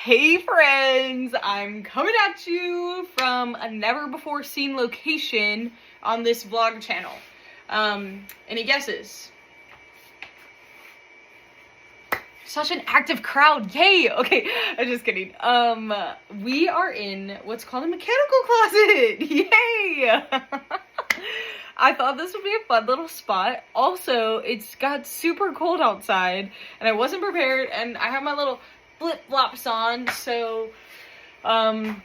Hey friends, I'm coming at you from a never before seen location on this vlog channel. Any guesses? Such an active crowd, yay! Okay, I'm just kidding. We are in what's called a mechanical closet, yay! I thought this would be a fun little spot. Also, it's got super cold outside, and I wasn't prepared, and I have my little flip-flops on, so, and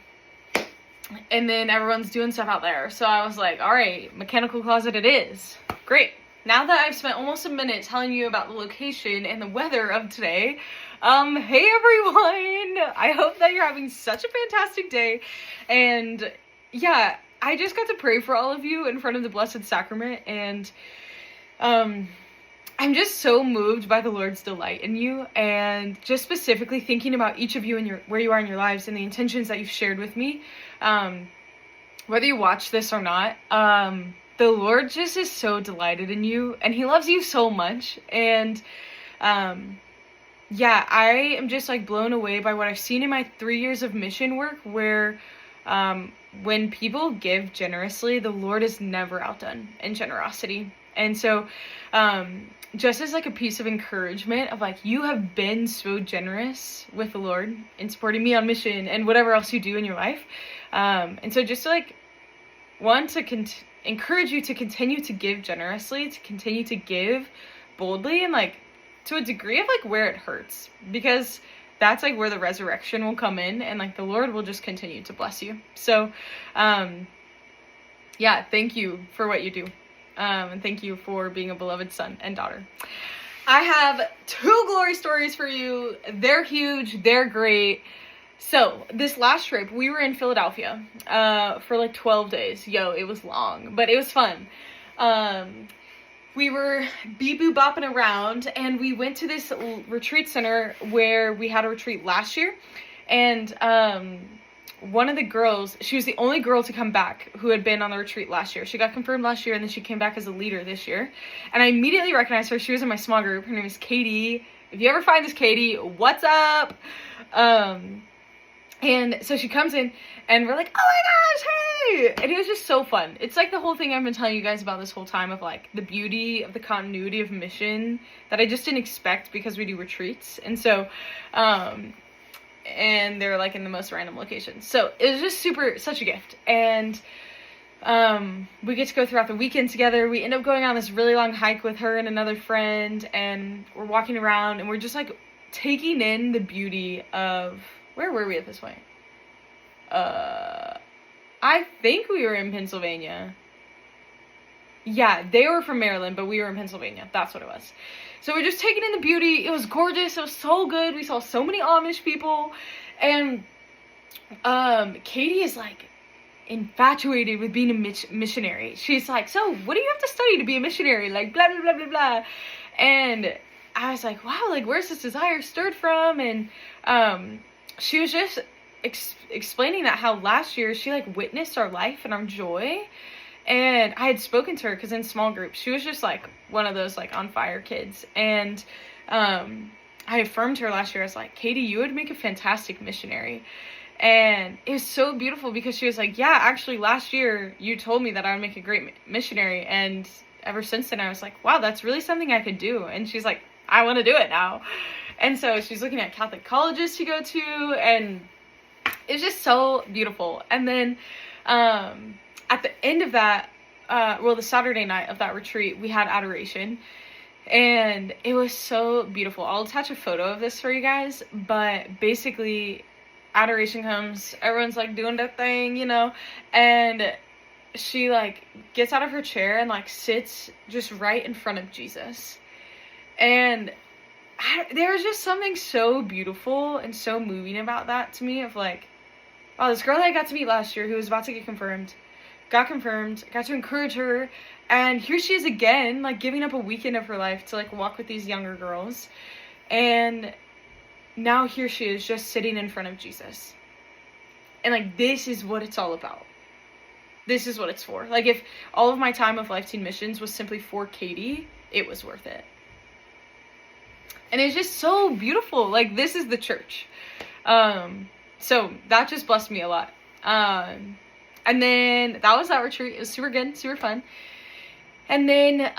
then everyone's doing stuff out there, so I was like, alright, mechanical closet it is. Great. Now that I've spent almost a minute telling you about the location and the weather of today, hey everyone! I hope that you're having such a fantastic day, and yeah, I just got to pray for all of you in front of the Blessed Sacrament, and, I'm just so moved by the Lord's delight in you, and just specifically thinking about each of you and where you are in your lives and the intentions that you've shared with me. Whether you watch this or not, the Lord just is so delighted in you, and He loves you so much. And yeah, I am just like blown away by what I've seen in my 3 years of mission work, where when people give generously, the Lord is never outdone in generosity. And so just as like a piece of encouragement of like, you have been so generous with the Lord in supporting me on mission and whatever else you do in your life. And so just to like want to encourage you to continue to give generously, to continue to give boldly, and like to a degree of like where it hurts, because that's like where the resurrection will come in, and like the Lord will just continue to bless you. So yeah, thank you for what you do. And thank you for being a beloved son and daughter. I have 2 glory stories for you. They're huge. They're great. So this last trip, we were in Philadelphia for like 12 days. Yo, it was long, but it was fun. We were beep-boo bopping around, and we went to this retreat center where we had a retreat last year. And one of the girls, she was the only girl to come back who had been on the retreat last year. She got confirmed last year, and then she came back as a leader this year. And I immediately recognized her. She was in my small group. Her name is Katie. If you ever find this Katie, what's up? And so she comes in, and we're like, oh my gosh, hey! And it was just so fun. It's like the whole thing I've been telling you guys about this whole time of like the beauty of the continuity of mission that I just didn't expect because we do retreats. And so, and they're like in the most random locations. So it was just such a gift. And we get to go throughout the weekend together. We end up going on this really long hike with her and another friend, and we're walking around, and we're just like taking in the beauty of, where were we at this point? I think we were in Pennsylvania. Yeah, they were from Maryland, but we were in Pennsylvania. That's what it was. So we're just taking in the beauty. It was gorgeous. It was so good. We saw so many Amish people. And Katie is like infatuated with being a missionary. She's like, so what do you have to study to be a missionary? Like blah, blah, blah, blah, blah. And I was like, wow, like where's this desire stirred from? And she was just explaining that how last year she like witnessed our life and our joy. And I had spoken to her because in small groups, she was just like one of those like on fire kids. And I affirmed her last year. I was like, Katie, you would make a fantastic missionary. And it was so beautiful because she was like, yeah, actually last year you told me that I would make a great missionary. And ever since then I was like, wow, that's really something I could do. And she's like, I want to do it now. And so she's looking at Catholic colleges to go to, and it's just so beautiful. And then at the end of that, the Saturday night of that retreat, we had adoration, and it was so beautiful. I'll attach a photo of this for you guys, but basically adoration comes, everyone's like doing their thing, you know, and she like gets out of her chair and like sits just right in front of Jesus. And there was just something so beautiful and so moving about that to me, of like, wow, this girl that I got to meet last year who was about to get confirmed, got to encourage her, and here she is again, like giving up a weekend of her life to like walk with these younger girls, and now here she is just sitting in front of Jesus. And like, this is what it's all about. This is what it's for. Like, if all of my time of Life Teen Missions was simply for Katie, it was worth it. And it's just so beautiful. Like, this is the church. So that just blessed me a lot. And then that was that retreat. It was super good, super fun. And then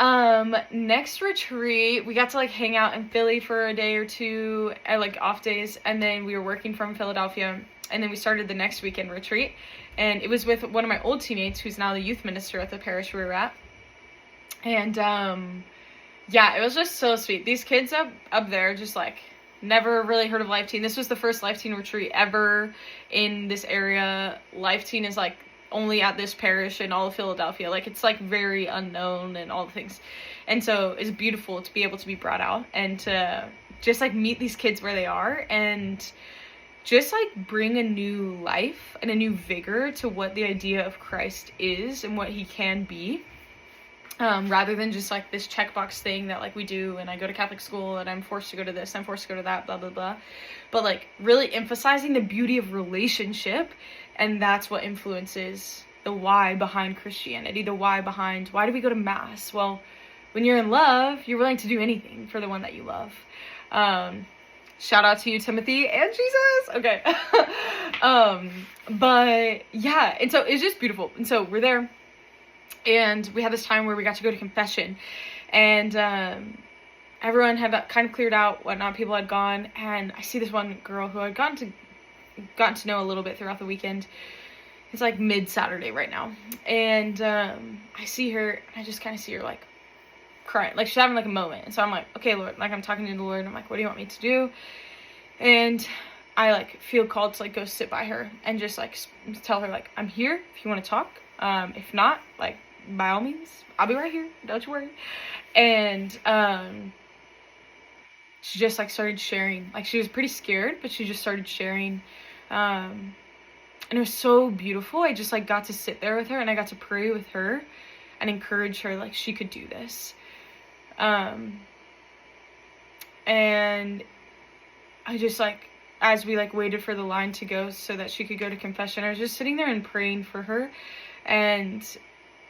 next retreat, we got to like hang out in Philly for a day or two at like off days, and then we were working from Philadelphia, and then we started the next weekend retreat, and it was with one of my old teammates who's now the youth minister at the parish we were at. And yeah, it was just so sweet. These kids up there just like never really heard of Life Teen. This was the first Life Teen retreat ever in this area. Life Teen is like only at this parish in all of Philadelphia. Like, it's like very unknown and all the things. And so it's beautiful to be able to be brought out and to just like meet these kids where they are and just like bring a new life and a new vigor to what the idea of Christ is and what he can be. Rather than just like this checkbox thing that like we do, and I go to Catholic school and I'm forced to go to this, I'm forced to go to that, blah, blah, blah. But like really emphasizing the beauty of relationship, and that's what influences the why behind Christianity, the why behind why do we go to Mass? Well, when you're in love, you're willing to do anything for the one that you love. Shout out to you, Timothy and Jesus. Okay. But yeah, and so it's just beautiful. And so we're there. And we had this time where we got to go to confession, and everyone had kind of cleared out, whatnot, people had gone, and I see this one girl who I'd gotten to know a little bit throughout the weekend. It's like mid-Saturday right now, and I see her, and I just kind of see her like crying, like she's having like a moment, and so I'm like, okay, Lord, like I'm talking to the Lord, and I'm like, what do you want me to do? And I like feel called to like go sit by her and just like tell her like, I'm here if you want to talk. If not, like, by all means, I'll be right here, don't you worry. And she just like started sharing, like she was pretty scared, but she just started sharing, and it was so beautiful. I just like got to sit there with her, and I got to pray with her and encourage her like she could do this. And I just like, as we like waited for the line to go so that she could go to confession, I was just sitting there and praying for her, and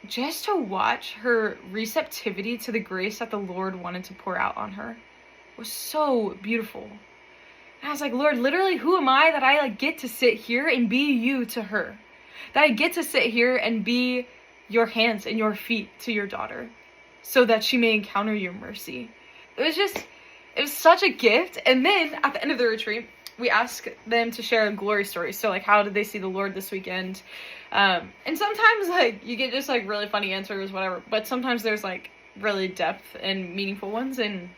just to watch her receptivity to the grace that the Lord wanted to pour out on her was so beautiful. And I was like, Lord, literally, who am I that I like get to sit here and be you to her? That I get to sit here and be your hands and your feet to your daughter so that she may encounter your mercy. It was such a gift. And then at the end of the retreat, we asked them to share a glory story. So like, how did they see the Lord this weekend? And sometimes like you get just like really funny answers, whatever, but sometimes there's like really depth and meaningful ones. And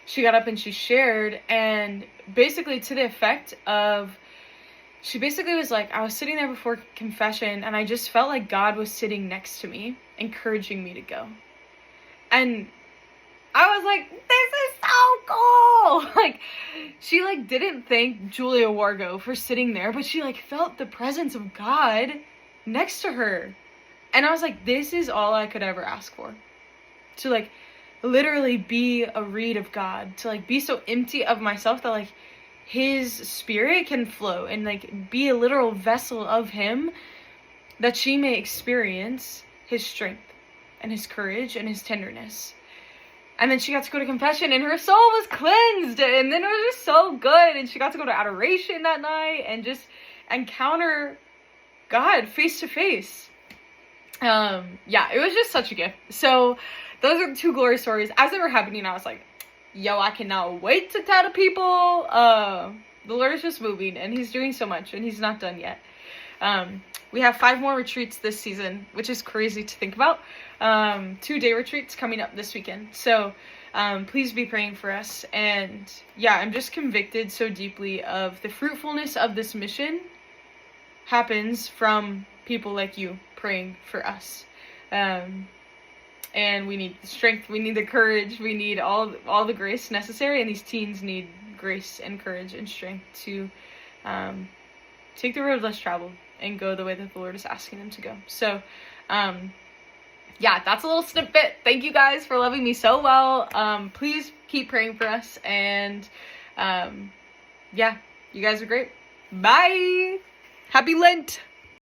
she got up and she shared, and basically to the effect of, she basically was like, I was sitting there before confession and I just felt like God was sitting next to me, encouraging me to go. And I was like, this is so cool. Like, she like didn't thank Julia Wargo for sitting there, but she like felt the presence of God next to her. And I was like, this is all I could ever ask for. To like literally be a reed of God, to like be so empty of myself that like his spirit can flow and like be a literal vessel of him, that she may experience his strength and his courage and his tenderness. And then she got to go to confession and her soul was cleansed, and then it was just so good, and she got to go to adoration that night and just encounter God face to face. Yeah, it was just such a gift. So those are the two glory stories. As they were happening, I was like, yo, I cannot wait to tell the people. The Lord is just moving, and he's doing so much, and he's not done yet. We have 5 more retreats this season, which is crazy to think about. 2-day retreats coming up this weekend. So please be praying for us. And yeah, I'm just convicted so deeply of the fruitfulness of this mission happens from people like you praying for us. And we need the strength, we need the courage, we need all the grace necessary, and these teens need grace and courage and strength to take the road less traveled and go the way that the Lord is asking them to go. So yeah, that's a little snippet. Thank you guys for loving me so well. Please keep praying for us, and yeah, you guys are great. Bye. Happy Lent.